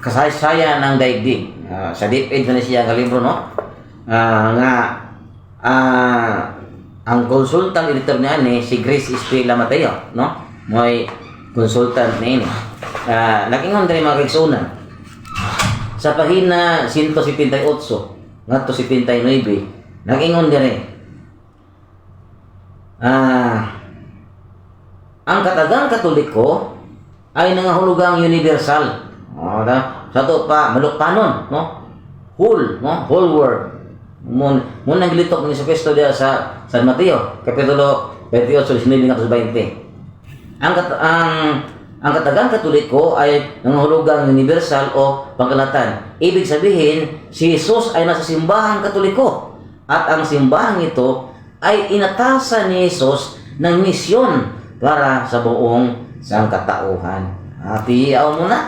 kasaysayan ng daigdig. Sa DepEd na siya nga libro, no? Ang consultant editor niya ni si Grace Estrella Mateo, no? May consultant na ini. Nakingon din mga kaigsunan. Sa pahina 178 ngadto 79, nakingon din ang katagang Katoliko ay nangahulugang universal. Sa to pa maluktanon, no? Whole world. Mun naglitok ni Jesucristo diya sa San Mateo kapitulo 28 19-20. Ang katagang Katoliko ay nangahulugang universal o pangkalatan. Ibig sabihin, si Jesus ay nasa simbahang Katoliko at ang simbahang ito ay inatasan ni Jesus ng misyon para sa buong sangkatauhan. Tiyaw mo na.